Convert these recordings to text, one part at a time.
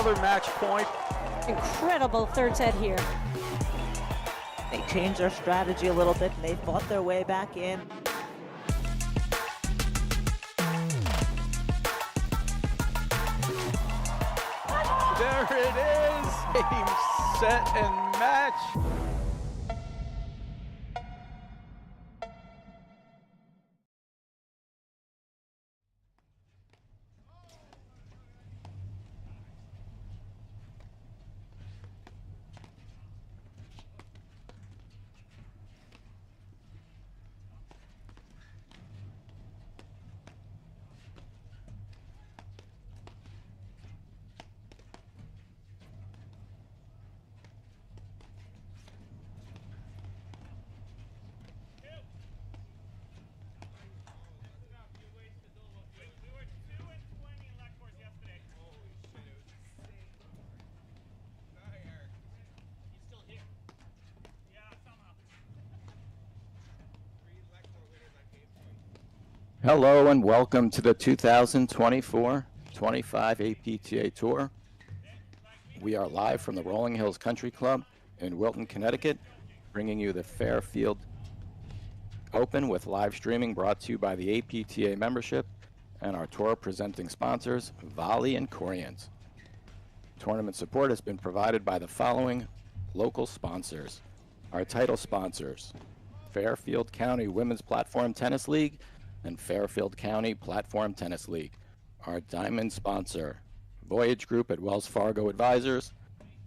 another match point. Incredible third set here. They changed their strategy a little bit and they fought their way back in. There it is, game, set, and match. Hello and welcome to the 2024-25 APTA Tour. We are live from the Rolling Hills Country Club in Wilton, Connecticut, bringing you the Fairfield Open with live streaming brought to you by the APTA membership and our tour presenting sponsors, Volley and Corient. Tournament support has been provided by the following local sponsors. Our title sponsors, Fairfield County Women's Platform Tennis League and Fairfield County Platform Tennis League. Our diamond sponsor, Voyage Group at Wells Fargo Advisors.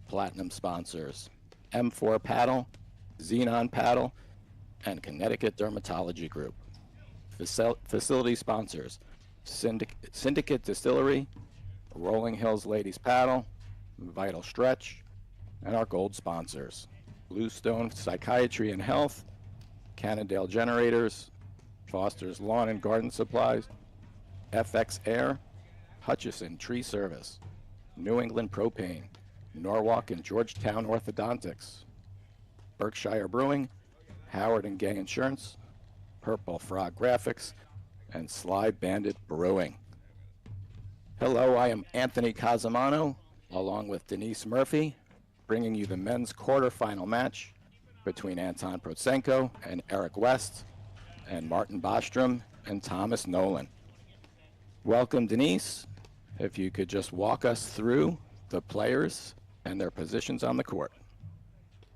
Platinum sponsors, M4 Paddle, Xenon Paddle, and Connecticut Dermatology Group. Facility sponsors, Syndicate Distillery, Rolling Hills Ladies Paddle, Vital Stretch, and our gold sponsors, Bluestone Psychiatry and Health, Cannondale Generators, Foster's Lawn and Garden Supplies, FX Air, Hutchison Tree Service, New England Propane, Norwalk and Georgetown Orthodontics, Berkshire Brewing, Howard and Gay Insurance, Purple Frog Graphics, and Sly Bandit Brewing. Hello, I am Anthony Casamano, along with Denise Murphy, bringing you the men's quarterfinal match between Anton Protsenko and Eric West, and Martin Bostrom and Thomas Nolan. Welcome, Denise. If you could just walk us through the players and their positions on the court.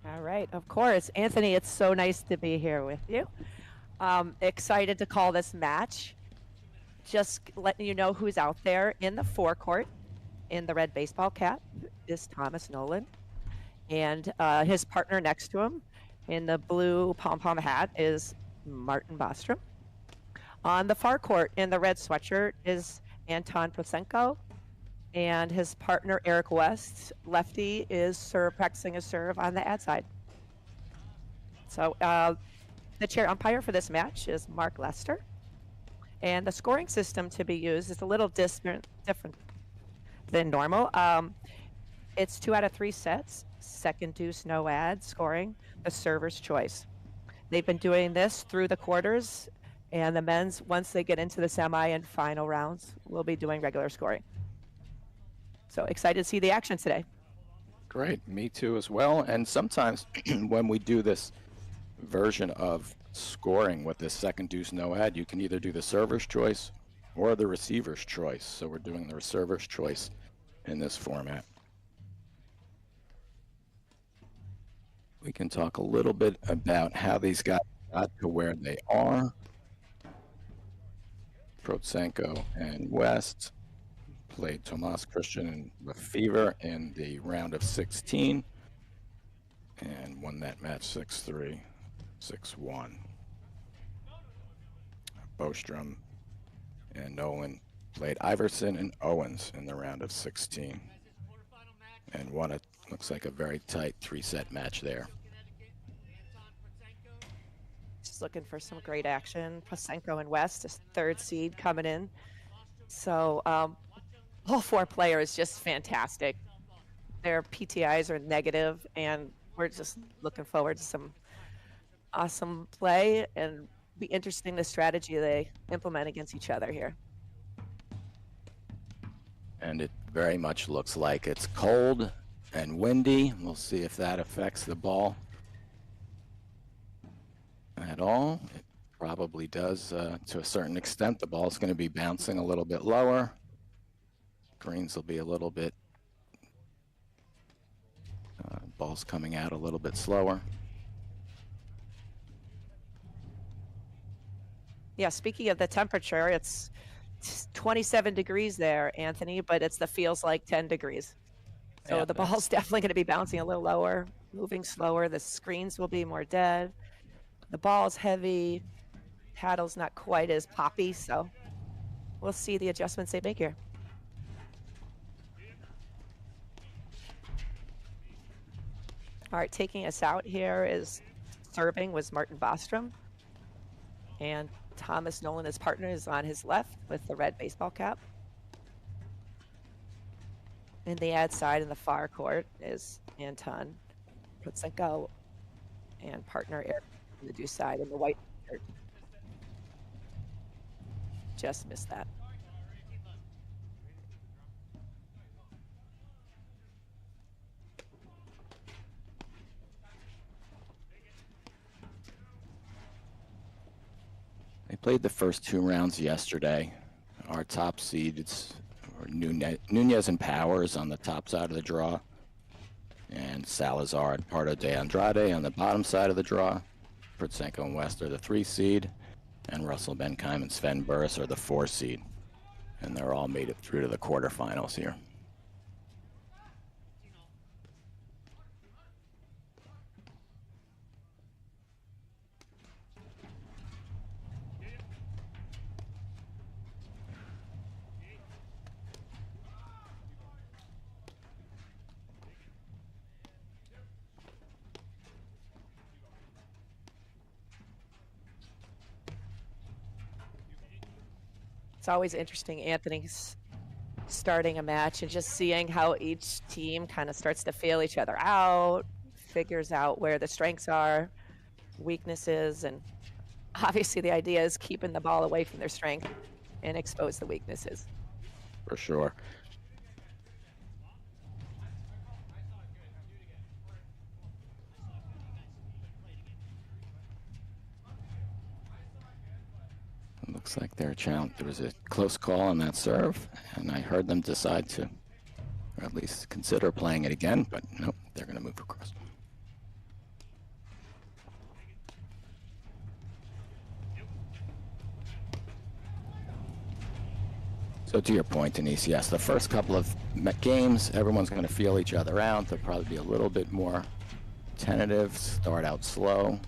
All right, of course. Anthony, it's so nice to be here with you. Excited to call this match. Just letting you know who's out there in the forecourt. In the red baseball cap is Thomas Nolan, and his partner next to him in the blue pom-pom hat is Martin Bostrom. On the far court in the red sweatshirt is Anton Protsenko, and his partner Eric West, lefty, is practicing a serve on the ad side. So the chair umpire for this match is Mark Lester, and the scoring system to be used is a little different than normal. It's 2 out of 3 sets, second deuce, no ad, scoring, the server's choice. They've been doing this through the quarters, and the men's, once they get into the semi and final rounds, will be doing regular scoring. So excited to see the action today. Great, me too as well. And sometimes when we do this version of scoring with this second deuce no ad, you can either do the server's choice or the receiver's choice. So we're doing the server's choice in this format. We can talk a little bit about how these guys got to where they are. Protsenko and West played Tomas Christian and Lefevre in the round of 16 and won that match 6-3, 6-1. Bostrom and Nolan played Iverson and Owens in the round of 16 and won it. Looks like a very tight 3-set match there. Just looking for some great action. Protsenko and West, is third seed coming in. So all 4 players just fantastic. Their PTIs are negative, and we're just looking forward to some awesome play, and be interesting the strategy they implement against each other here. And very much looks like it's cold and windy. We'll see if that affects the ball at all. It probably does to a certain extent. The ball's going to be bouncing a little bit lower. Greens will be a little bit, ball's coming out a little bit slower. Yeah, speaking of the temperature, it's 27 degrees there, Anthony, but it's the feels like 10 degrees. So Yeah, the ball's definitely going to be bouncing a little lower, moving slower. The screens will be more dead. The ball's heavy. Paddle's not quite as poppy, so we'll see the adjustments they make here. All right, taking us out here is serving was Martin Bostrom. And Thomas Nolan, his partner, is on his left with the red baseball cap. In the ad side in the far court is Anton Protsenko and partner Eric on the due side in the white shirt. Just missed that. They played the first 2 rounds yesterday. Our top seeds were Nunez and Powers on the top side of the draw, and Salazar and Pardo de Andrade on the bottom side of the draw. Protsenko and West are the 3 seed, and Russell Benkeim and Sven Burris are the 4 seed. And they're all made it through to the quarterfinals here. It's always interesting, Anthony's starting a match and just seeing how each team kind of starts to feel each other out, figures out where the strengths are, weaknesses, and obviously the idea is keeping the ball away from their strength and expose the weaknesses. For sure. It looks like there was a close call on that serve, and I heard them decide to, or at least consider playing it again, but nope, they're going to move across. So to your point, Denise, yes, the first couple of games, everyone's going to feel each other out. They'll probably be a little bit more tentative, start out slow.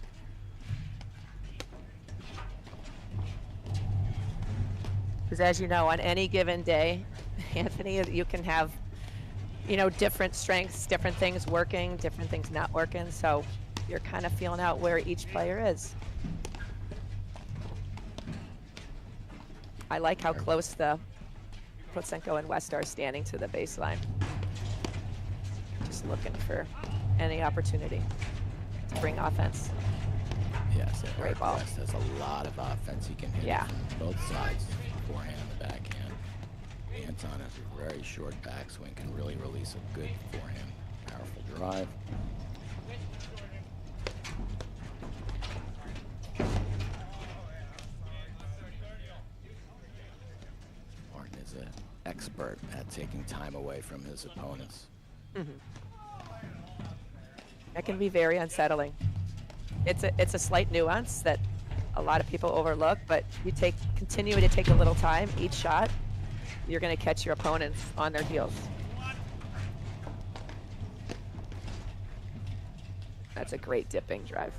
Because as you know, on any given day, Anthony, you can have, different strengths, different things working, different things not working. So you're kind of feeling out where each player is. I like how close the Protsenko and West are standing to the baseline. Just looking for any opportunity to bring offense. Yes, Great ball. West has a lot of offense he can hit from both sides, forehand and the backhand. Anton has a very short backswing, can really release a good forehand, powerful drive. Martin is an expert at taking time away from his opponents. Mm-hmm. That can be very unsettling. It's a slight nuance that a lot of people overlook, but you continue to take a little time each shot, you're going to catch your opponents on their heels. That's a great dipping drive.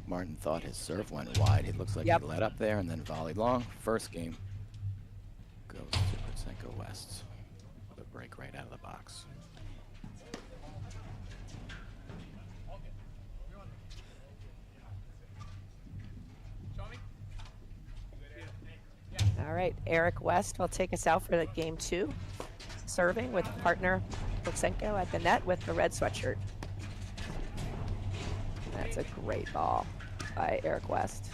Martin thought his serve went wide. It looks like he let up there and then volleyed long. First game goes to Protsenko West. The break right out of the box. All right, Eric West will take us out for the game 2, serving with partner Protsenko at the net with the red sweatshirt. That's a great ball by Eric West.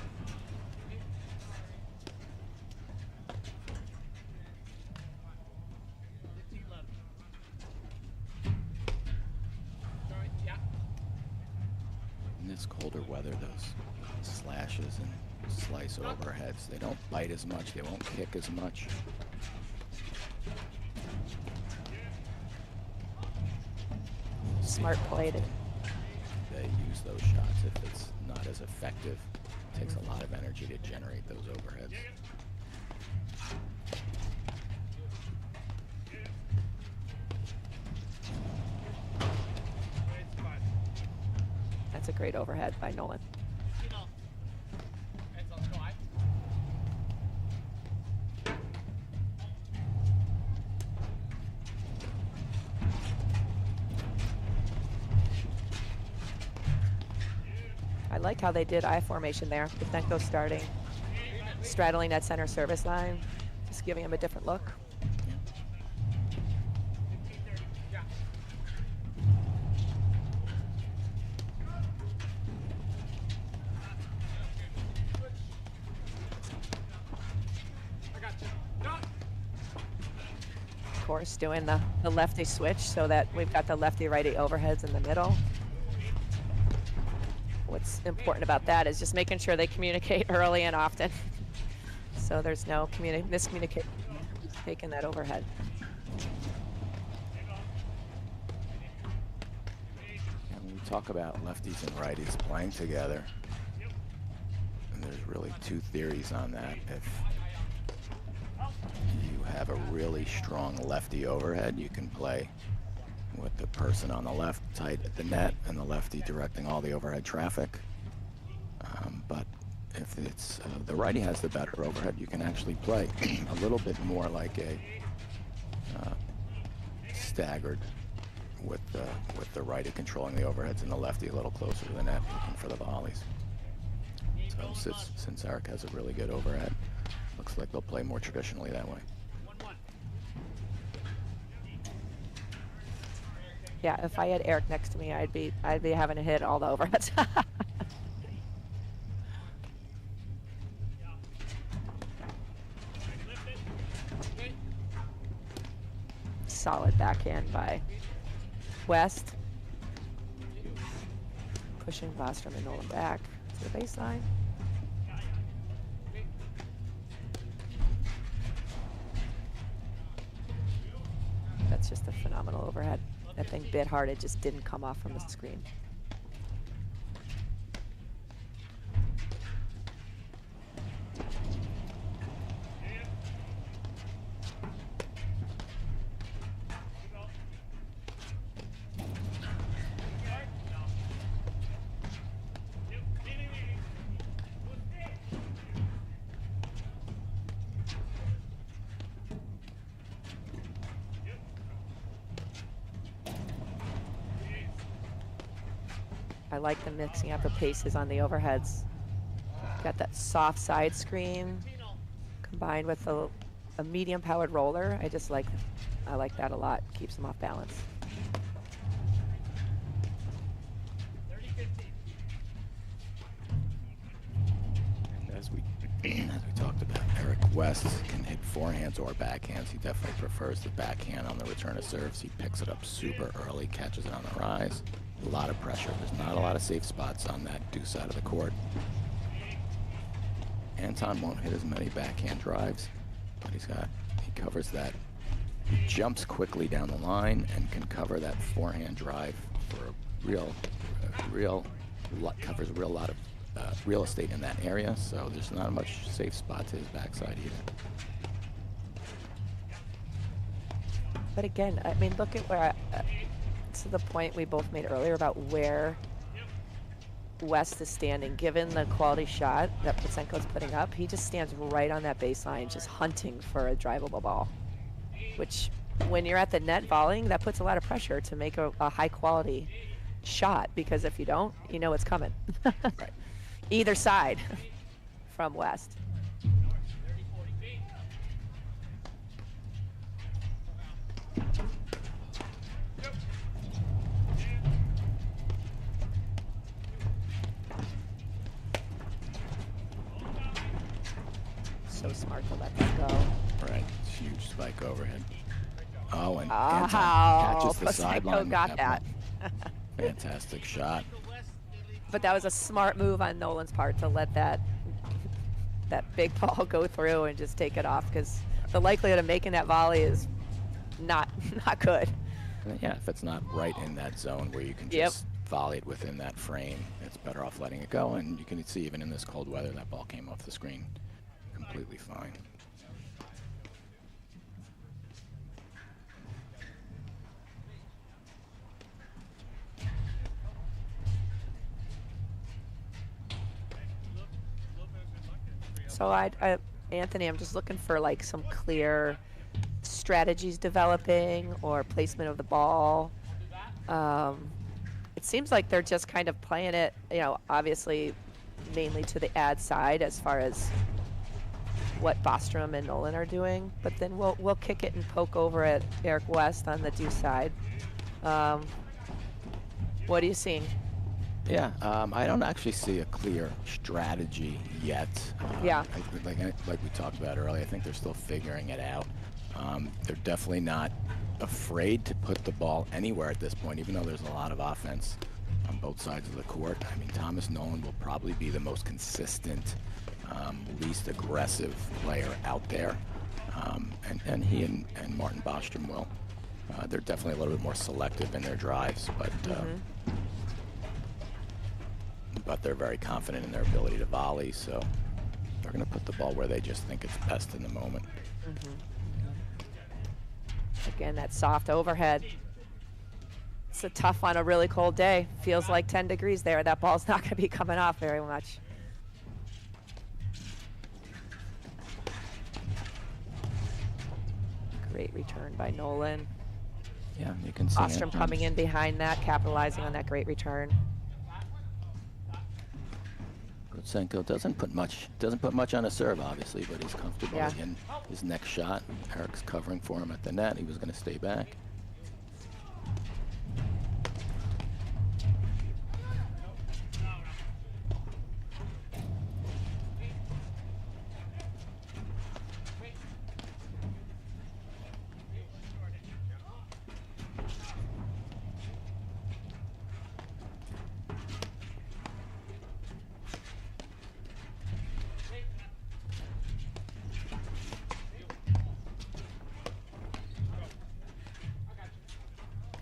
In this colder weather, those slashes and slice overheads, they don't bite as much, they won't kick as much. Smart play to They use those shots if it's not as effective. It takes a lot of energy to generate those overheads. That's a great overhead by Nolan. I like how they did I formation there. Protsenko starting, straddling that center service line, just giving him a different look. Of course, doing the lefty switch so that we've got the lefty-righty overheads in the middle. What's important about that is just making sure they communicate early and often. So there's no miscommunication taking that overhead. And when we talk about lefties and righties playing together, and there's really two theories on that. If you have a really strong lefty overhead, you can play with the person on the left tight at the net and the lefty directing all the overhead traffic. But if it's the righty has the better overhead, you can actually play a little bit more like a staggered with the righty controlling the overheads and the lefty a little closer to the net looking for the volleys. So since Eric has a really good overhead, looks like they'll play more traditionally that way. Yeah, if I had Eric next to me, I'd be having to hit all the overheads. Solid backhand by West. Pushing Bostrom and Nolan back to the baseline. That's just a phenomenal overhead. That thing bit hard, it just didn't come off from the screen. I like the mixing up the paces on the overheads. Got that soft side screen combined with a medium powered roller. I like that a lot. Keeps them off balance. And as we talked about, Eric West can hit forehands or backhands. He definitely prefers the backhand on the return of serves. He picks it up super early, catches it on the rise. A lot of pressure. There's not a lot of safe spots on that deuce side of the court. Anton won't hit as many backhand drives, but he covers that. He jumps quickly down the line and can cover that forehand drive for covers a real lot of real estate in that area. So there's not much safe spot to his backside either. But again, I mean, look at where to the point we both made earlier about where West is standing. Given the quality shot that Protsenko's putting up, he just stands right on that baseline, just hunting for a drivable ball. Which, when you're at the net volleying, that puts a lot of pressure to make a high quality shot, because if you don't, you know it's coming. Right. Either side from West. so smart to let that go. Right, huge spike overhead. Oh, and Oh, Anton catches the Protsenko sideline. with got that. ball. Fantastic shot. But that was a smart move on Nolan's part to let that big ball go through and just take it off, because the likelihood of making that volley is not good. Yeah, if it's not right in that zone where you can Yep. just volley it within that frame, it's better off letting it go. And you can see even in this cold weather, that ball came off the screen completely fine. So Anthony, I'm just looking for like some clear strategies developing or placement of the ball. It seems like they're just kind of playing it, obviously mainly to the ad side as far as what Bostrom and Nolan are doing, but then we'll kick it and poke over at Eric West on the do side. What are you seeing? Yeah, I don't actually see a clear strategy yet. Yeah. Like we talked about earlier, I think they're still figuring it out. They're definitely not afraid to put the ball anywhere at this point, even though there's a lot of offense on both sides of the court. I mean, Thomas Nolan will probably be the most consistent, least aggressive player out there. And he and Martin Bostrom will. They're definitely a little bit more selective in their drives, but they're very confident in their ability to volley, so they're going to put the ball where they just think it's best in the moment. Again, that soft overhead. It's a tough on a really cold day. Feels like 10 degrees there. That ball's not going to be coming off very much. Great return by Nolan. Yeah, you can see Bostrom coming in behind that, capitalizing on that great return. Protsenko doesn't put much on a serve, obviously, but he's comfortable in his next shot. Eric's covering for him at the net. He was going to stay back.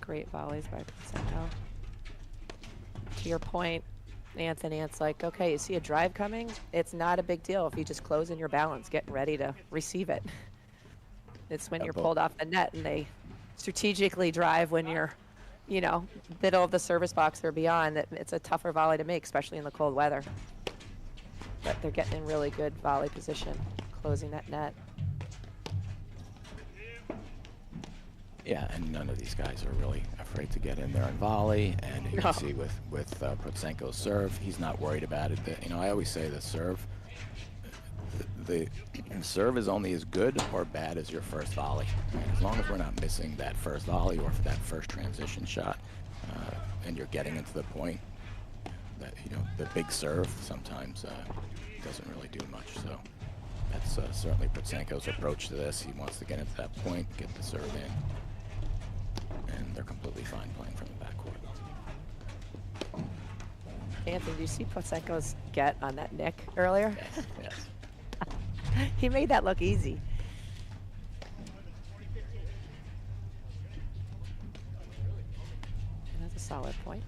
Great volleys by Protsenko. To your point, Anthony, it's like, okay, you see a drive coming, it's not a big deal if you just close in your balance, getting ready to receive it. It's when you're pulled off the net and they strategically drive when you're, middle of the service box or beyond, that it's a tougher volley to make, especially in the cold weather. But they're getting in really good volley position, closing that net. Yeah, and none of these guys are really afraid to get in there and volley. And you can see with Protsenko's serve, he's not worried about it. I always say the serve is only as good or bad as your first volley. And as long as we're not missing that first volley or for that first transition shot, and you're getting into the point, that the big serve sometimes doesn't really do much. So that's certainly Protsenko's approach to this. He wants to get into that point, get the serve in. And they're completely fine playing from the backcourt. Anthony, do you see Protsenko's get on that nick earlier? Yes. He made that look easy. That's a solid point.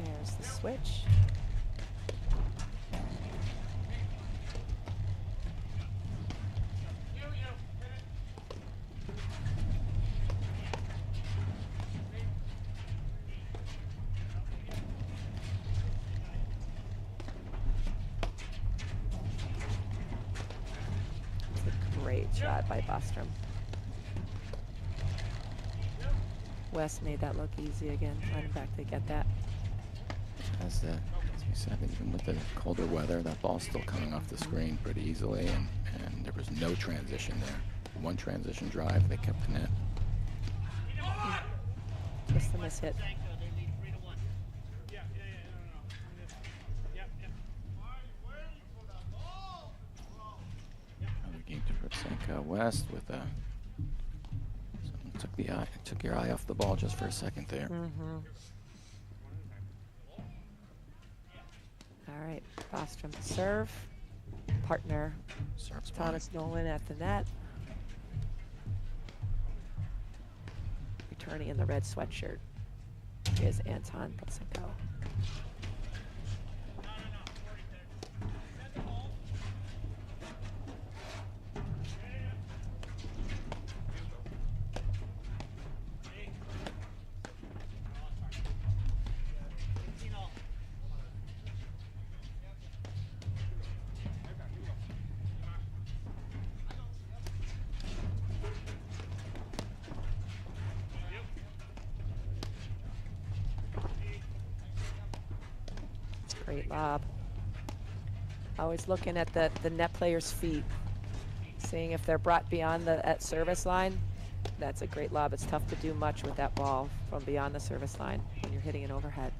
There's the switch. Great shot by Bostrom. West made that look easy again. Let him back to get that. It's you said, even with the colder weather, that ball's still coming off the screen pretty easily, and there was no transition there. One transition drive, they kept the net. Just a miss hit. Another game to Protsenko West with a. Someone took your eye off the ball just for a second there. All right, Bostrom to serve. Partner Serves Thomas Nolan at the net. Returning in the red sweatshirt is Anton Protsenko. Great lob. Always looking at the net player's feet, seeing if they're brought beyond the service line. That's a great lob. It's tough to do much with that ball from beyond the service line when you're hitting an overhead.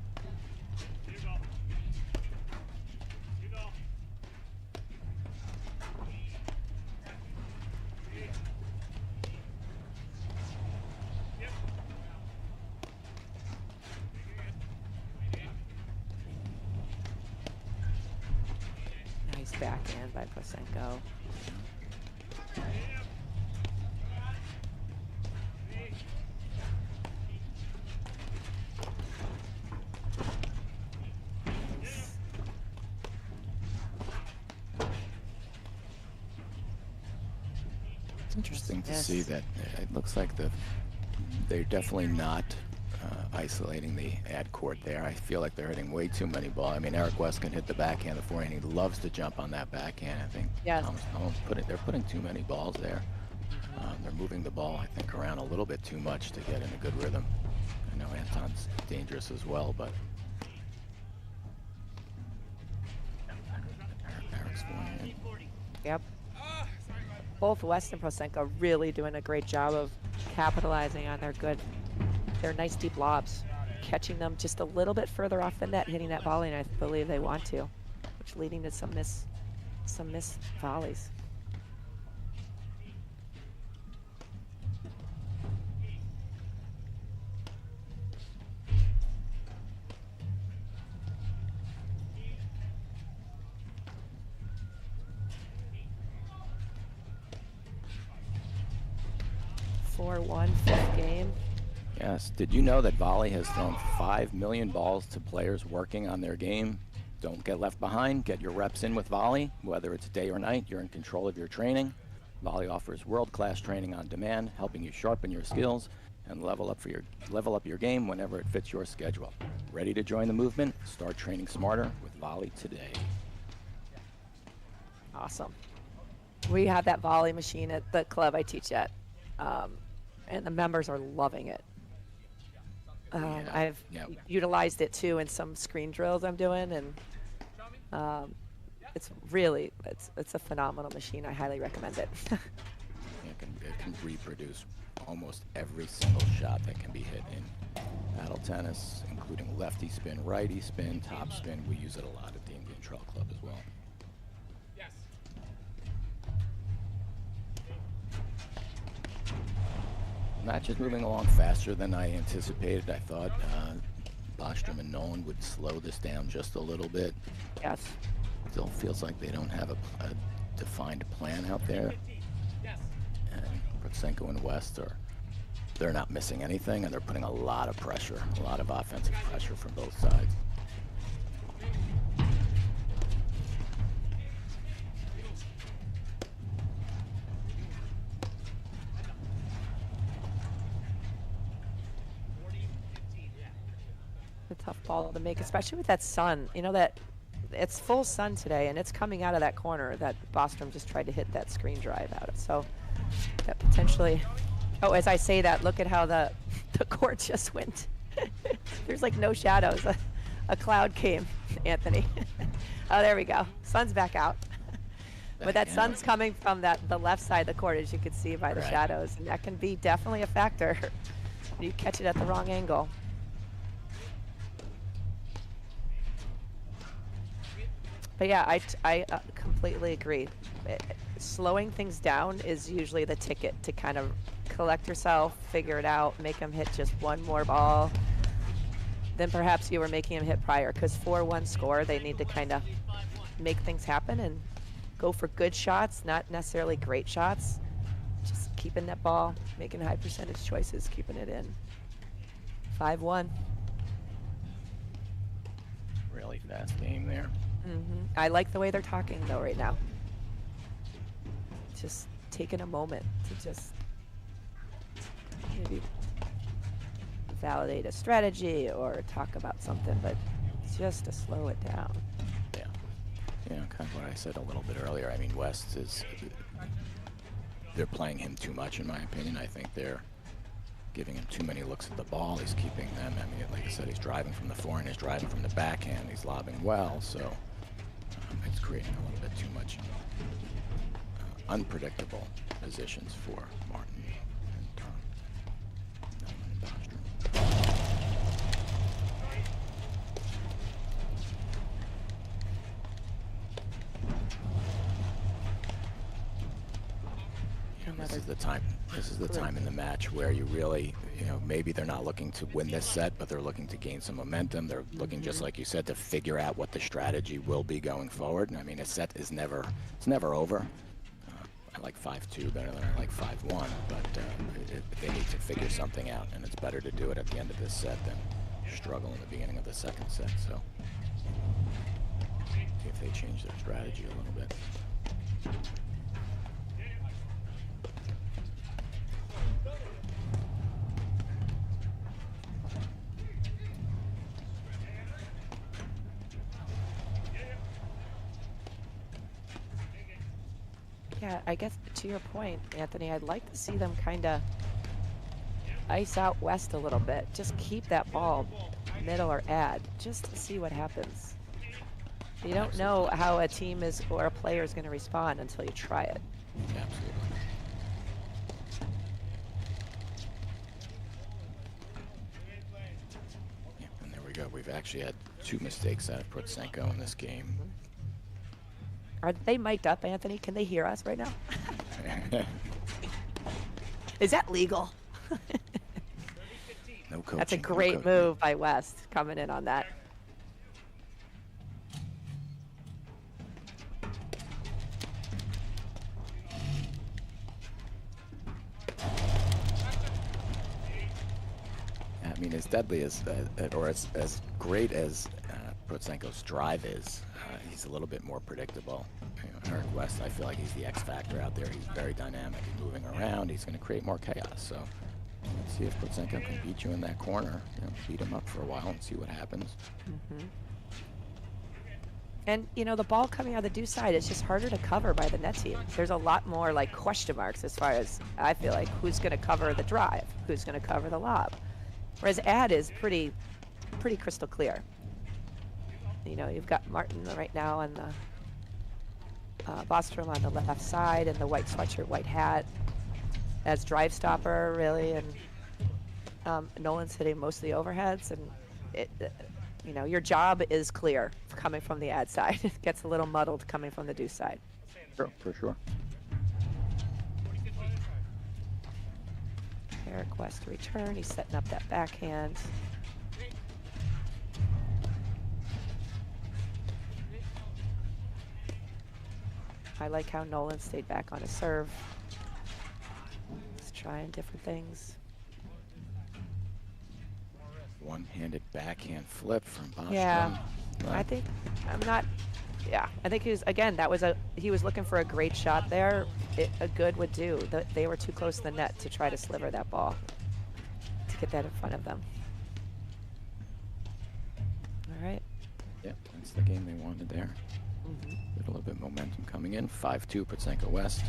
Nice backhand by Protsenko. It's interesting to Yes. see that it looks like they're definitely not isolating the ad court there. I feel like they're hitting way too many balls. I mean, Eric West can hit the backhand, the forehand. He loves to jump on that backhand. I think Yes. they're putting too many balls there. They're moving the ball, I think, around a little bit too much to get in a good rhythm. I know Anton's dangerous as well, but Eric's forehand. Yep. Both West and Protsenko really doing a great job of capitalizing on their nice deep lobs, catching them just a little bit further off the net, hitting that volley, and I believe they want to, which leading to some missed volleys. Fifth game. Yes. Did you know that Volley has thrown 5 million balls to players working on their game? Don't get left behind. Get your reps in with Volley. Whether it's day or night, you're in control of your training. Volley offers world-class training on demand, helping you sharpen your skills and level up your game whenever it fits your schedule. Ready to join the movement? Start training smarter with Volley today. Awesome. We have that volley machine at the club I teach at, and the members are loving it. I've utilized it too in some screen drills I'm doing, and it's a phenomenal machine. I highly recommend it. It can reproduce almost every single shot that can be hit in paddle tennis, including lefty spin, righty spin, top spin. We use it a lot at the Indian Trail Club as well. Match is moving along faster than I anticipated. I thought Bostrom and Nolan would slow this down just a little bit. Yes. Still feels like they don't have a defined plan out there. And Protsenko and West they're not missing anything, and they're putting a lot of pressure, a lot of offensive pressure from both sides. A tough ball to make, especially with that sun. You know that it's full sun today, and it's coming out of that corner that Bostrom just tried to hit that screen drive out of. So that potentially. Oh, as I say that, look at how the court just went. There's like no shadows. A cloud came, Anthony. Oh, there we go. Sun's back out. But that Back sun's out. coming from the left side of the court, as you can see by the Right. shadows, and that can be definitely a factor. You catch it at the wrong angle. But yeah, I completely agree. Slowing things down is usually the ticket to kind of collect yourself, figure it out, make them hit just one more ball than perhaps you were making them hit prior. Because 4-1 score, they need to kind of make things happen and go for good shots, not necessarily great shots. Just keeping that ball, making high percentage choices, keeping it in. 5-1. Really fast game there. I like the way they're talking though right now. Just taking a moment to just maybe validate a strategy or talk about something, but just to slow it down. Yeah. You know, kind of what I said a little bit earlier. I mean, West is, they're playing him too much in my opinion. I think they're giving him too many looks at the ball. He's keeping them, I mean, like I said, he's driving from the forehand, he's driving from the backhand, he's lobbing well, so it's creating a little bit too much unpredictable positions for Martin and Nolan and Bostrom. This is the time. This is the time in the match where you really, you know, maybe they're not looking to win this set, but they're looking to gain some momentum. They're looking, just like you said, to figure out what the strategy will be going forward. And I mean, a set is never, it's never over. I like 5-2 better than I like 5-1, but they need to figure something out, and it's better to do it at the end of this set than struggle in the beginning of the second set. So, see if they change their strategy a little bit. Yeah, I guess to your point, Anthony, I'd like to see them kind of ice out West a little bit. Just keep that ball middle or ad, just to see what happens. You don't know how a team is or a player is going to respond until you try it. Absolutely. Yeah, and there we go. We've actually had 2 mistakes out of Protsenko in this game. Are they mic'd up, Anthony? Can they hear us right now? Is that legal? No coaching. That's a no great coaching. move by West, coming in on that. I mean, as deadly as, or as great as Protsenko's drive is, he's a little bit more predictable. You know, Eric West, I feel like he's the X factor out there. He's very dynamic. He's moving around. He's going to create more chaos. So let's see if Protsenko can beat you in that corner. You know, beat him up for a while and see what happens. And, you know, the ball coming out of the deuce side is just harder to cover by the net team. There's a lot more, like, question marks as far as, I feel like, who's going to cover the drive, who's going to cover the lob. Whereas ad is pretty crystal clear. You know, you've got Martin right now on the Bostrom on the left side and the white sweatshirt, white hat as drive stopper, really, and Nolan's hitting most of the overheads, and you know, your job is clear coming from the ad side. It gets a little muddled coming from the deuce side. Sure, for sure. Eric West to return. He's setting up that backhand. I like how Nolan stayed back on his serve. He's trying different things. One-handed backhand flip from Bostrom. Yeah, I think I think he was, again, he was looking for a great shot there. A good would do. They were too close to the net to try to sliver that ball, to get that in front of them. All right. Yeah, that's the game they wanted there. Get a little bit of momentum coming in. 5-2, Protsenko West.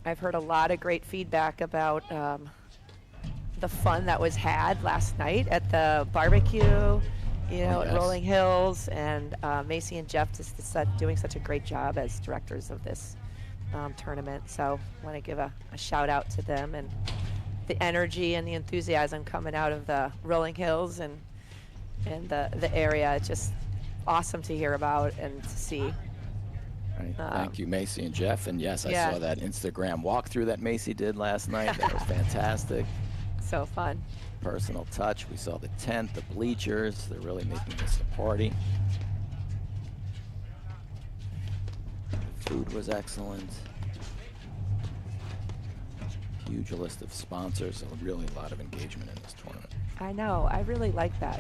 I've heard a lot of great feedback about the fun that was had last night at the barbecue, you know, at yes. Rolling Hills, and Macy and Jeff just doing such a great job as directors of this tournament. So I want to give a shout out to them, and the energy and the enthusiasm coming out of the Rolling Hills and the area. It's just awesome to hear about and to see. Right. Thank you, Macy and Jeff. And yes, I yeah. saw that Instagram walkthrough that Macy did last night. That was fantastic. So fun. Personal touch. We saw the tent, the bleachers. They're really making this a party. The food was excellent. Huge list of sponsors. So really a lot of engagement in this tournament. I know. I really like that.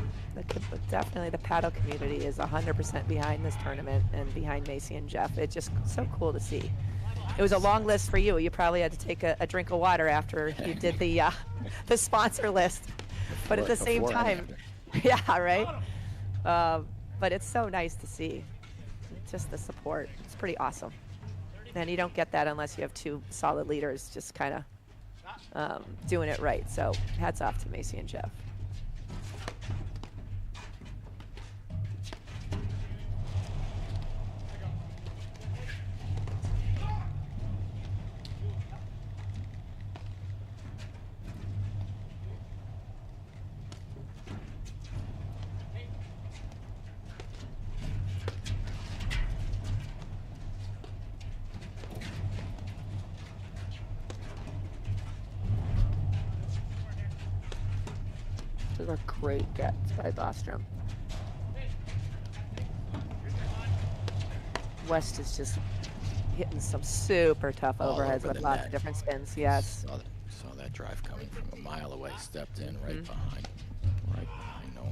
Definitely the paddle community is 100% behind this tournament and behind Macy and Jeff. It's just so cool to see. It was a long list for you. You probably had to take a drink of water after you did the sponsor list. But at the same time, yeah, right? But it's so nice to see just the support. It's pretty awesome. And you don't get that unless you have two solid leaders just kind of doing it right. So hats off to Macy and Jeff. Those are great gets by Bostrom. West is just hitting some super tough All overheads over with the lots net. of different spins. Yes. Saw that drive coming from a mile away. Stepped in right behind Nolan.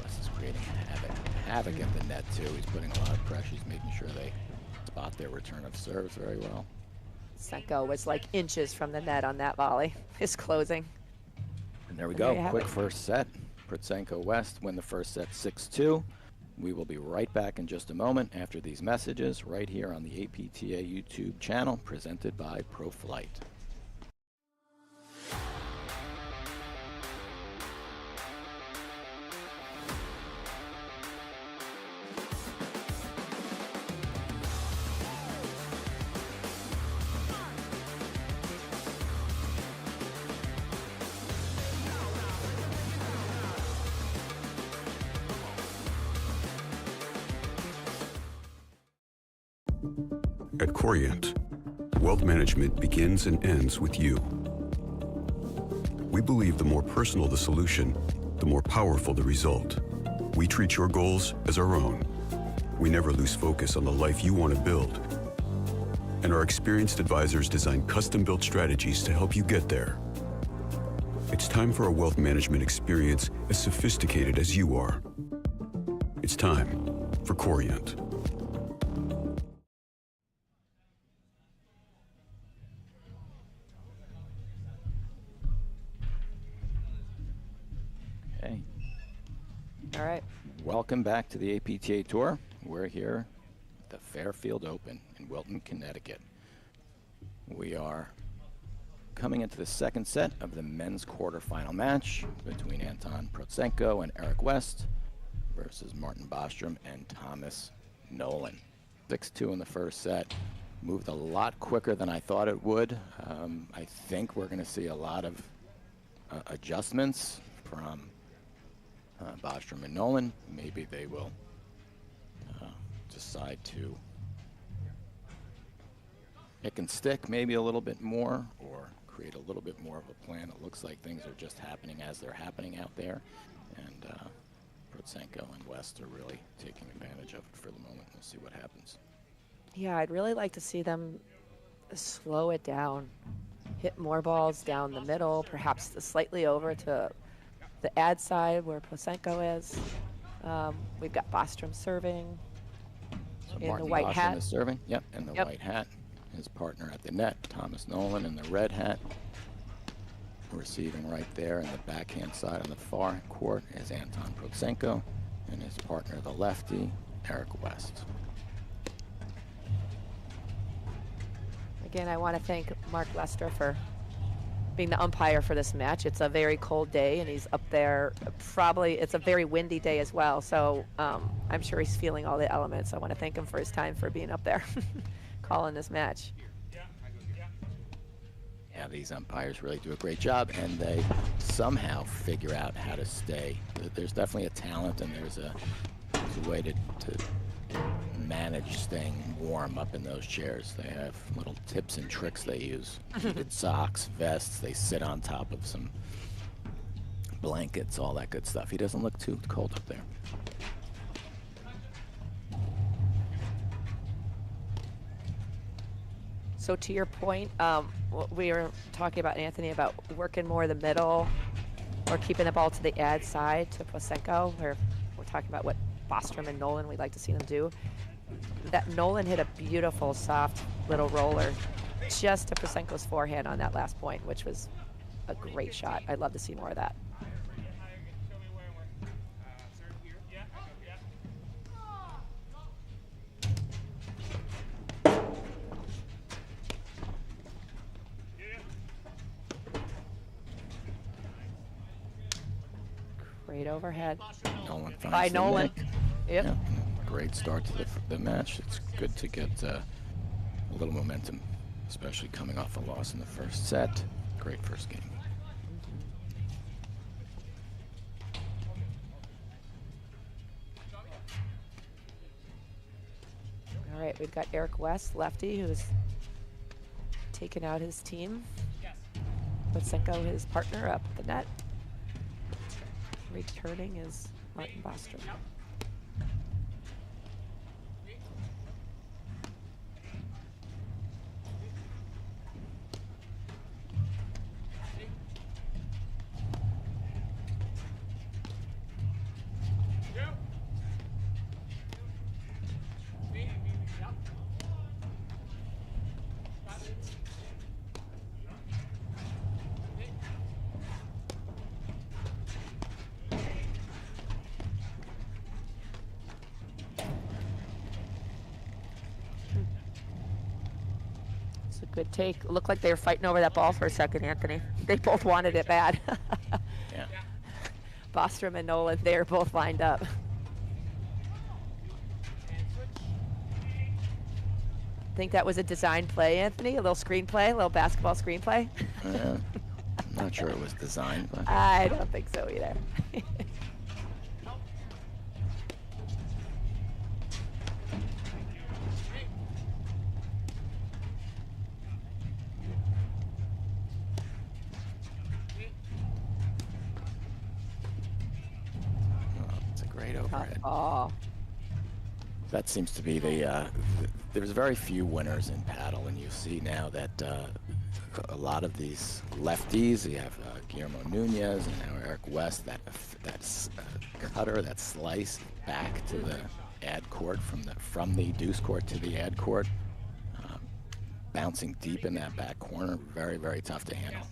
West is creating havoc at the net too. He's putting a lot of pressure. He's making sure they spot their return of serves very well. Protsenko was like inches from the net on that volley. His closing. And there we There you go. have Quick it. first set. Protsenko West win the first set 6-2. We will be right back in just a moment after these messages right here on the APTA YouTube channel presented by ProFlight. At Corient, wealth management begins and ends with you. We believe the more personal the solution, the more powerful the result. We treat your goals as our own. We never lose focus on the life you want to build. And our experienced advisors design custom-built strategies to help you get there. It's time for a wealth management experience as sophisticated as you are. It's time for Corient. Okay. All right. Welcome back to the APTA Tour. We're here at the Fairfield Open in Wilton, Connecticut. We are coming into the second set of the men's quarterfinal match between Anton Protsenko and Eric West versus Martin Bostrom and Thomas Nolan. 6-2 in the first set. Moved a lot quicker than I thought it would. I think we're going to see a lot of adjustments from Bostrom and Nolan. Maybe they will decide to pick and stick maybe a little bit more or create a little bit more of a plan. It looks like things are just happening as they're happening out there. And Protsenko and West are really taking advantage of it for the moment. We'll see what happens. Yeah, I'd really like to see them slow it down. Hit more balls down the middle, perhaps slightly over to the ad side where Protsenko is. We've got Bostrom serving So in Martin the white Bostrom hat. is serving. Yep, in the Yep. white hat. His partner at the net, Thomas Nolan, in the red hat. Receiving right there in the backhand side on the far court is Anton Protsenko, and his partner, the lefty, Eric West. Again, I want to thank Mark Lester for being the umpire for this match. It's a very cold day, and he's up there. Probably, it's a very windy day as well, so I'm sure he's feeling all the elements. I want to thank him for his time for being up there, calling this match. Yeah, these umpires really do a great job, and they somehow figure out how to stay. There's definitely a talent, and there's a way to manage staying warm up in those chairs. They have little tips and tricks they use. Heated socks, vests, they sit on top of some blankets, all that good stuff. He doesn't look too cold up there. So to your point, we were talking about, Anthony, about working more the middle or keeping the ball to the ad side to Protsenko, where we're talking about what Bostrom and Nolan we'd like to see them do. That Nolan hit a beautiful, soft little roller just to Protsenko's forehand on that last point, which was a great shot. I'd love to see more of that. Great overhead. Nolan finds By the Nolan. neck. Yep. Yeah, great start to the match. It's good to get a little momentum, especially coming off a loss in the first set. Great first game. All right, we've got Eric West, lefty, who's taken out his team. Protsenko, his partner, up the net. Returning is Martin Bostrom. Good take. It looked like they were fighting over that ball for a second, Anthony. They both wanted it bad. Yeah. Bostrom and Nolan, they are both lined up. Think that was a design play, Anthony? A little screenplay, a little basketball screenplay? I'm not sure it was designed, but I don't think so either. it's a great overhead. Oh, That seems to be there's very few winners in paddle, and you see now that a lot of these lefties, you have Guillermo Nunez and now Eric West, that cutter, that slice back to the ad court, from the deuce court to the ad court, bouncing deep in that back corner, very, very tough to handle.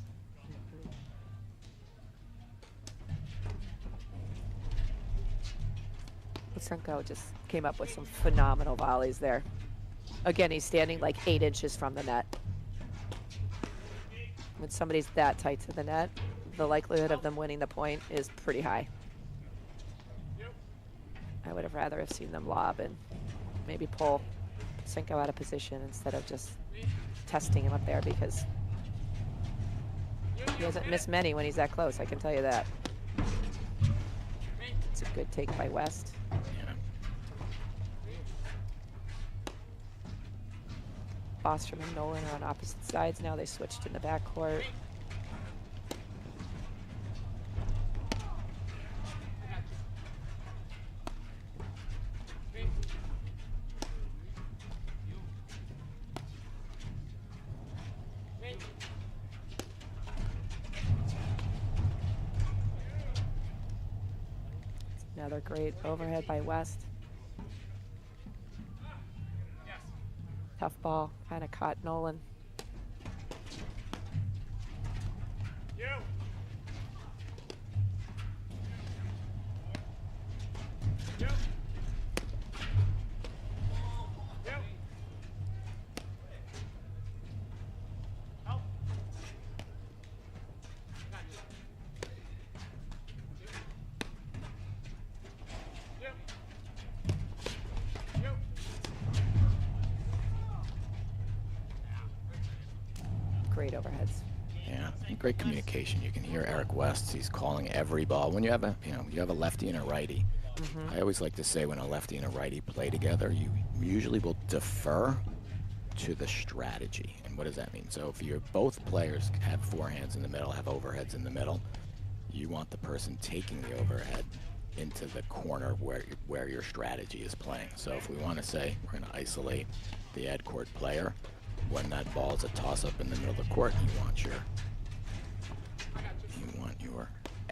Protsenko just came up with some phenomenal volleys there. Again, he's standing like 8 inches from the net. When somebody's that tight to the net, the likelihood of them winning the point is pretty high. I would have rather have seen them lob and maybe pull Protsenko out of position instead of just testing him up there, because he hasn't missed many when he's that close, I can tell you that. It's a good take by West. Yeah. Bostrom and Nolan are on opposite sides now. They switched in the backcourt. Another great overhead by West. Tough ball, kind of caught Nolan. great overheads. Yeah, and great communication. You can hear Eric West. He's calling every ball. When you have a, you have a lefty and a righty. I always like to say when a lefty and a righty play together, you usually will defer to the strategy. And what does that mean? So if you're both players have forehands in the middle, have overheads in the middle, you want the person taking the overhead into the corner where your strategy is playing. So if we want to say we're going to isolate the ad court player, when that ball is a toss-up in the middle of the court, you want your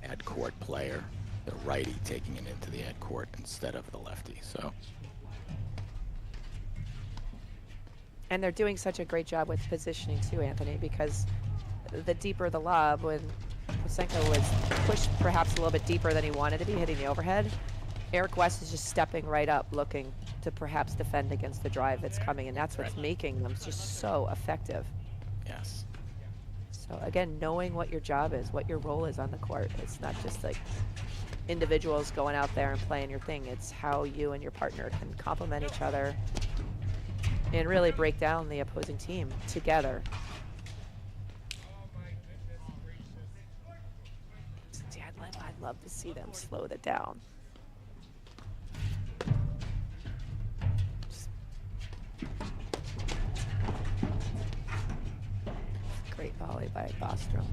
ad court player, the righty, taking it into the ad court instead of the lefty. So. And they're doing such a great job with positioning too, Anthony, because the deeper the lob, when Protsenko was pushed perhaps a little bit deeper than he wanted to be hitting the overhead, Eric West is just stepping right up, looking to perhaps defend against the drive that's coming, and that's what's making them just so effective. Yes. So again, knowing what your job is, what your role is on the court. It's not just like individuals going out there and playing your thing. It's how you and your partner can complement each other and really break down the opposing team together. See, I'd love to see them slow that down. Great volley by Bostrom.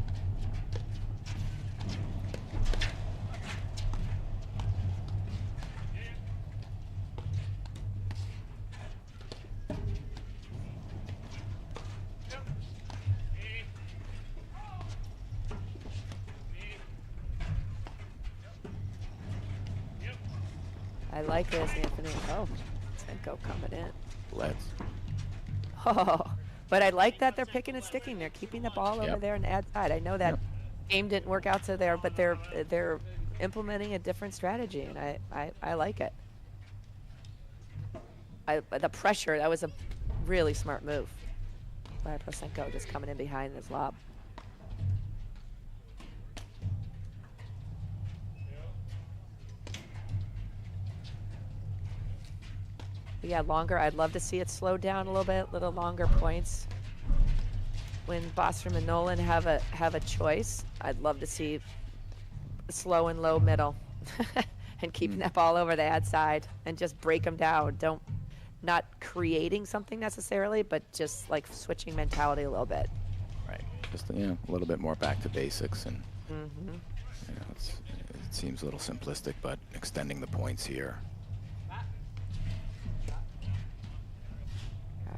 I like this, Anthony. Oh, Protsenko coming in. Let's. Oh, but I like that they're picking and sticking. They're keeping the ball over there and ad side. I know that game didn't work out to there, but they're implementing a different strategy, and I like it. The pressure, that was a really smart move by Protsenko, just coming in behind this lob. But yeah, longer. I'd love to see it slow down a little longer points. When Bostrom and Nolan have a choice, I'd love to see slow and low middle, and keeping that ball over the ad side and just break them down. Not creating something necessarily, but just like switching mentality a little bit. Right. Just a little bit more back to basics, and it seems a little simplistic, but extending the points here.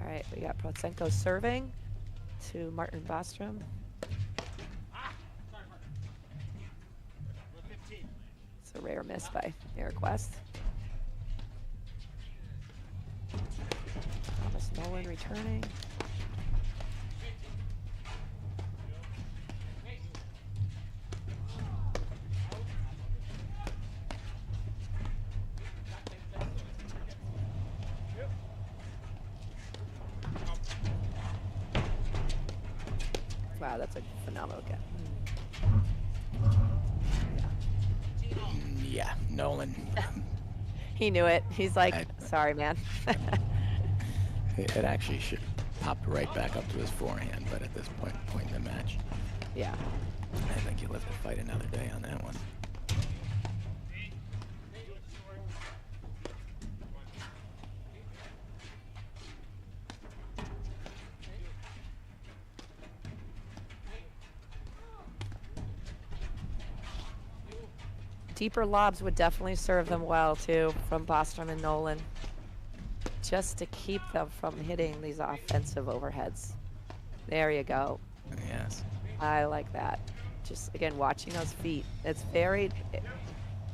All right, we got Protsenko serving to Martin Bostrom. It's a rare miss by Eric West. Thomas Nolan returning. Wow, that's a phenomenal get. Yeah, Nolan. He knew it. He's like, sorry, man. It actually should pop right back up to his forehand, but at this point in the match, Yeah. I think he'll live to fight another day on that one. Deeper lobs would definitely serve them well, too, from Bostrom and Nolan, just to keep them from hitting these offensive overheads. There you go. Yes. I like that. Just, again, watching those feet. It's very...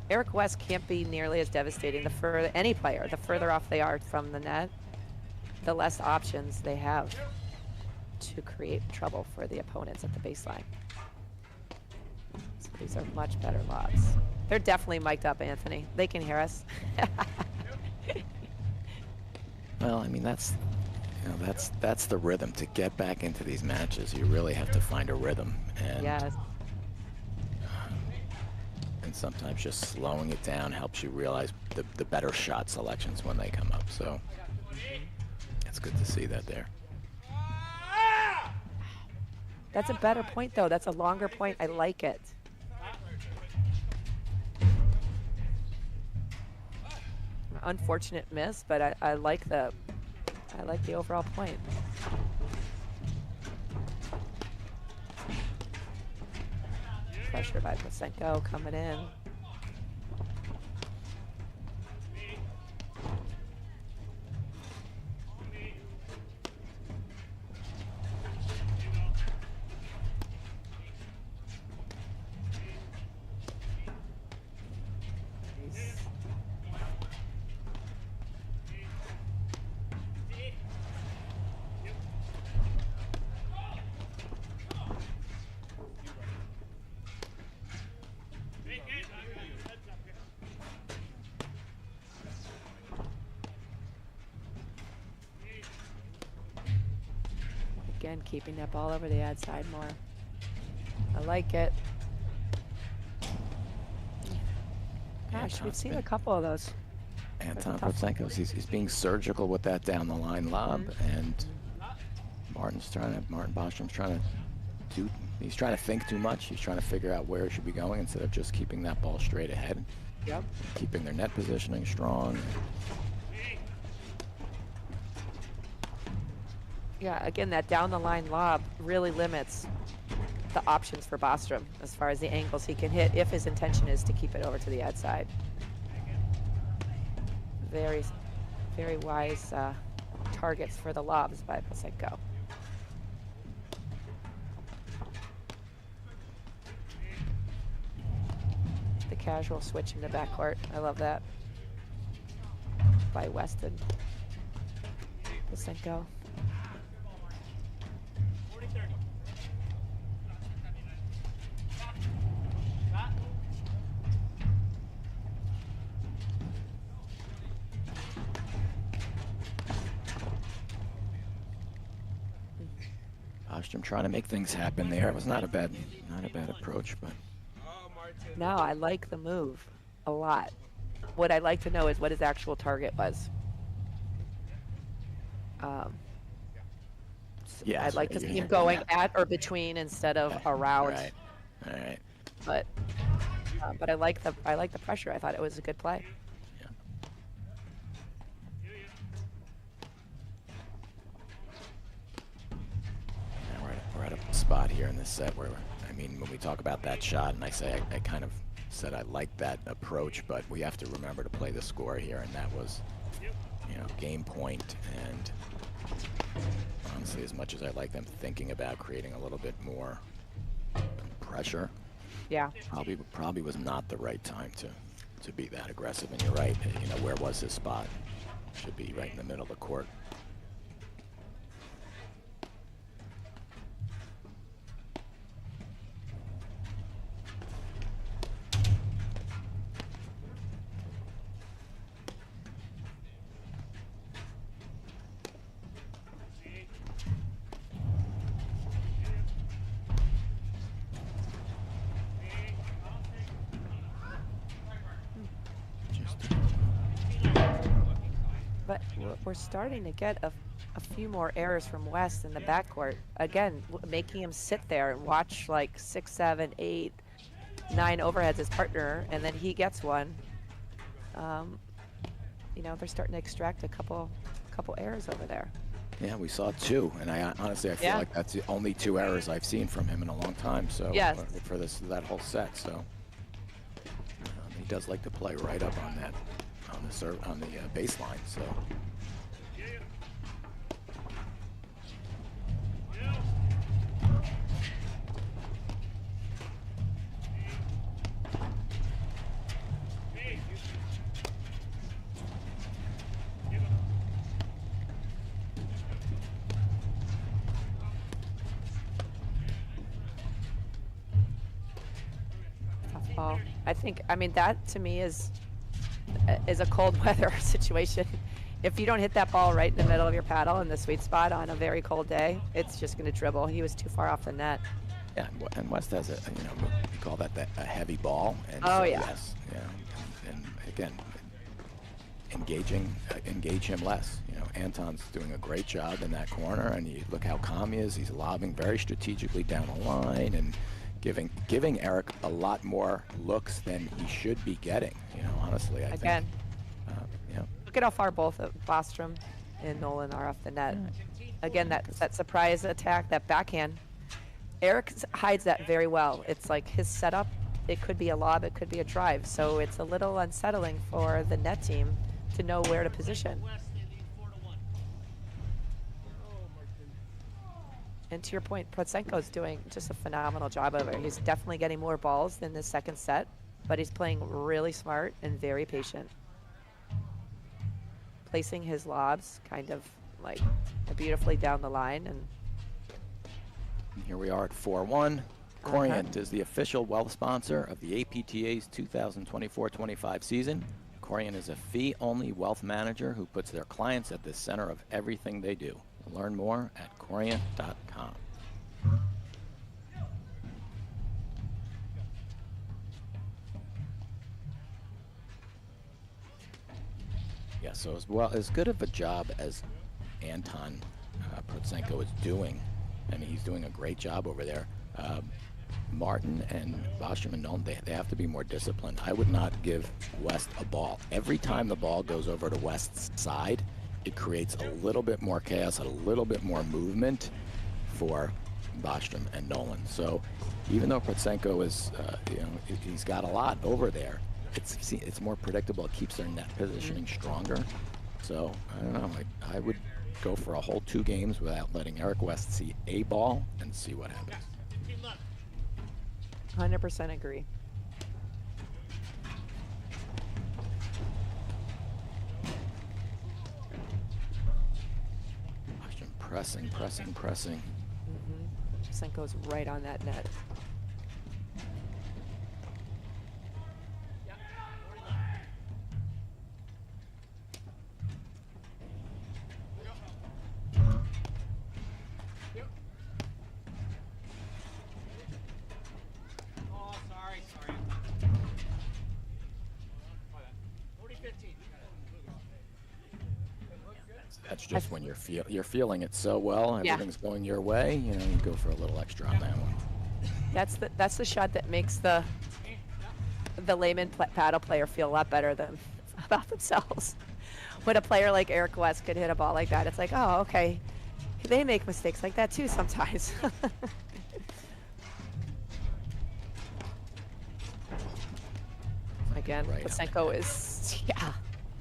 Eric West can't be nearly as devastating. The further any player, the further off they are from the net, the less options they have to create trouble for the opponents at the baseline. So these are much better lobs. They're definitely mic'd up, Anthony. They can hear us. Well, I mean, that's the rhythm. To get back into these matches, you really have to find a rhythm. And, Yes. and sometimes just slowing it down helps you realize the better shot selections when they come up. So it's good to see that there. That's a better point, though. That's a longer point. I like it. Unfortunate miss, but I like the overall point. Pressure by Protsenko coming in. Again, keeping that ball over the ad side more. I like it. Gosh, we've seen a couple of those. Anton Protsenko, he's being surgical with that down the line lob, and Martin Bostrom's trying to he's trying to think too much. He's trying to figure out where it should be going instead of just keeping that ball straight ahead. Yep. Keeping their net positioning strong. Yeah, again, that down the line lob really limits the options for Bostrom as far as the angles he can hit if his intention is to keep it over to the ad side. Very, very wise targets for the lobs by Protsenko. The casual switch in the backcourt. I love that. By Weston. Protsenko. Bostrom trying to make things happen there. It was not a bad approach, but No, I like the move a lot. What I'd like to know is what his actual target was. yeah, I'd like to see him going at or between instead of around. Right. All right. But I like the pressure. I thought it was a good play. Yeah. Now we're at a spot here in this set where, I mean, when we talk about that shot, and I say I kind of said I like that approach, but we have to remember to play the score here, and that was, you know, game point. And honestly, as much as I like them thinking about creating a little bit more pressure, Yeah. probably was not the right time to be that aggressive. And you're right, you know, where was his spot? Should be right in the middle of the court. But we're starting to get a few more errors from West in the backcourt. Again, making him sit there and watch like 6, 7, 8, 9 overheads his partner, and then he gets one. You know, they're starting to extract a couple errors over there. Yeah, we saw 2, and I honestly I feel Yeah. like that's the only 2 errors I've seen from him in a long time. So Yes. for that whole set, so he does like to play right up on that on the baseline. So Tough ball. I mean, that to me is a cold weather situation. If you don't hit that ball right in the middle of your paddle in the sweet spot on a very cold day, it's just going to dribble. He was too far off the net. yeah, and West has we call that a heavy ball. And Oh, so, yeah. Yes, yeah, and again, engage him less. You know, Anton's doing a great job in that corner, and you look how calm he is. He's lobbing very strategically down the line and giving Eric a lot more looks than he should be getting. You know, honestly, I Again, think. Yeah. look at how far both of Bostrom and Nolan are off the net. Again, that surprise attack, that backhand. Eric hides that very well. It's like his setup. It could be a lob, it could be a drive. So it's a little unsettling for the net team to know where to position. And to your point, Protsenko's doing just a phenomenal job of it. He's definitely getting more balls than the second set, but he's playing really smart and very patient. Placing his lobs kind of like beautifully down the line. And Here we are at 4-1. Corient is the official wealth sponsor of the APTA's 2024-25 season. Corient is a fee-only wealth manager who puts their clients at the center of everything they do. Learn more at corient.com. Yeah, so as good of a job as Anton Protsenko is doing, and he's doing a great job over there, Martin and Bostrom and Nolan, they have to be more disciplined. I would not give West a ball. Every time the ball goes over to West's side, it creates a little bit more chaos, a little bit more movement for Bostrom and Nolan. So even though Protsenko is, he's got a lot over there, it's more predictable. It keeps their net positioning stronger. So I don't know. I would go for a whole 2 games without letting Eric West see a ball and see what happens. 100% agree. Pressing. Protsenko's right on that net. That's just when you're feeling it so well, everything's going your way. You know, you go for a little extra on that one. That's the shot that makes the layman paddle player feel a lot better than about themselves. When a player like Eric West could hit a ball like that, it's like, oh, okay, they make mistakes like that too sometimes. Again, Right Protsenko is,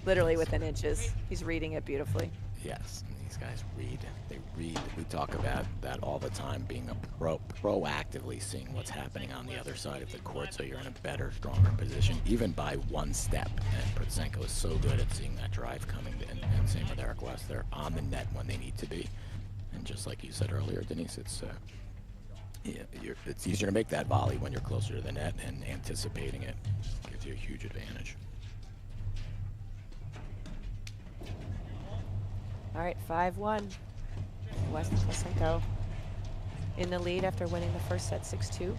literally within inches. He's reading it beautifully. Yes, and these guys read. They read. We talk about that all the time, being a proactively seeing what's happening on the other side of the court, so you're in a better, stronger position, even by one step. And Protsenko is so good at seeing that drive coming, and same with Eric West. They're on the net when they need to be. And just like you said earlier, Denise, it's easier to make that volley when you're closer to the net, and anticipating it gives you a huge advantage. All right, 5-1. West Protsenko in the lead after winning the first set 6-2.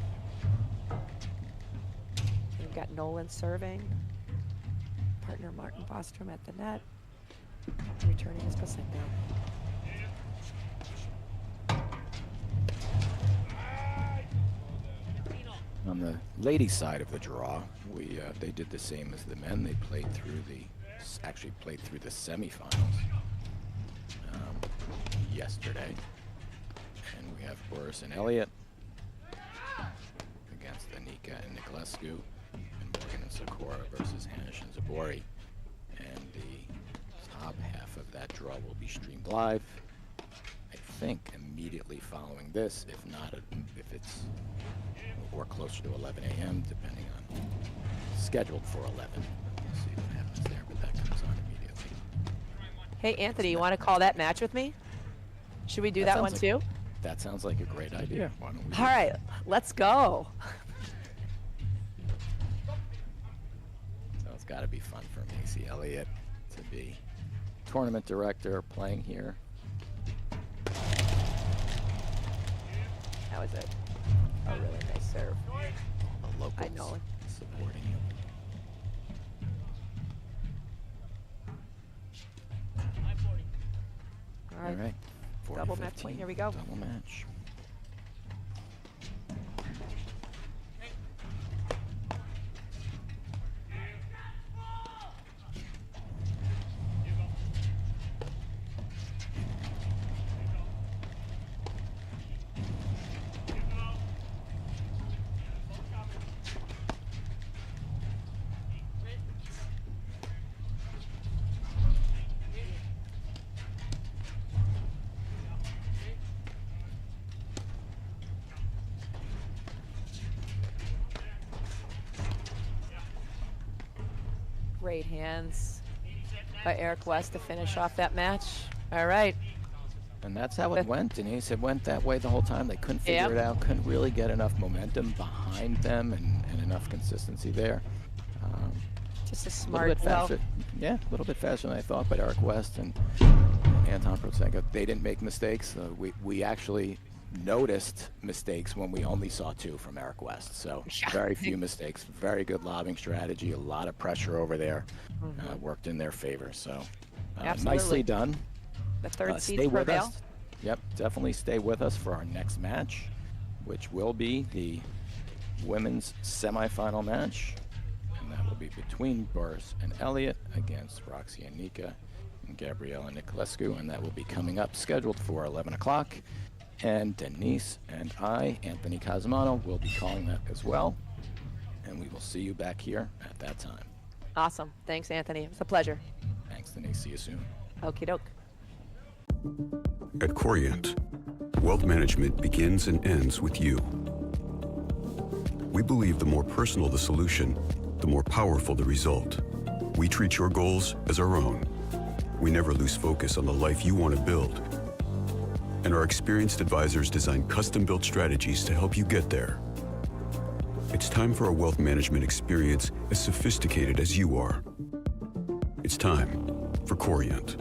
We've got Nolan serving. Partner Martin Bostrom at the net. Returning is Protsenko. On the ladies' side of the draw, they did the same as the men. They played through the semifinals yesterday, and we have Boris and Elliott against Anika and Nicolescu, and Morgan and Sakura versus Hanish and Zabori. And the top half of that draw will be streamed live, I think, immediately following this, if it's or closer to 11 a.m., depending on scheduled for 11. We'll see what happens there, but that comes on immediately. Hey, Anthony, you want to call that match with me? Should we do that one too? That sounds like a great idea. Why don't we All right, let's go. So it's got to be fun for Macy Elliott to be tournament director, playing here. That was it. A really nice serve. The locals I know. supporting you. point. right. Double match point. 40-15, Here we go. Double match. Great hands by Eric West to finish off that match. All right. And that's how it went, Denise. It went that way the whole time. They couldn't figure it out, couldn't really get enough momentum behind them and enough consistency there. Just a A smart, little bit well, faster, yeah, a little bit faster than I thought by Eric West and Anton Protsenko. They didn't make mistakes. We actually noticed mistakes when we only saw 2 from Eric West. So Yeah. very few mistakes, very good lobbing strategy, a lot of pressure over there, worked in their favor. So Absolutely. nicely done. the third seed Stay with prevail. us. Yep, definitely stay with us for our next match, which will be the women's semifinal match. And that will be between Boris and Elliot against Roxy and Nika and Gabriella Nicolescu. And that will be coming up, scheduled for 11 o'clock. And Denise and I, Anthony Casamano, will be calling that as well. And we will see you back here at that time. Awesome. Thanks, Anthony. It was a pleasure. Thanks, Denise. See you soon. Okie doke. At Corient, wealth management begins and ends with you. We believe the more personal the solution, the more powerful the result. We treat your goals as our own. We never lose focus on the life you want to build. And our experienced advisors design custom-built strategies to help you get there. It's time for a wealth management experience as sophisticated as you are. It's time for Corient.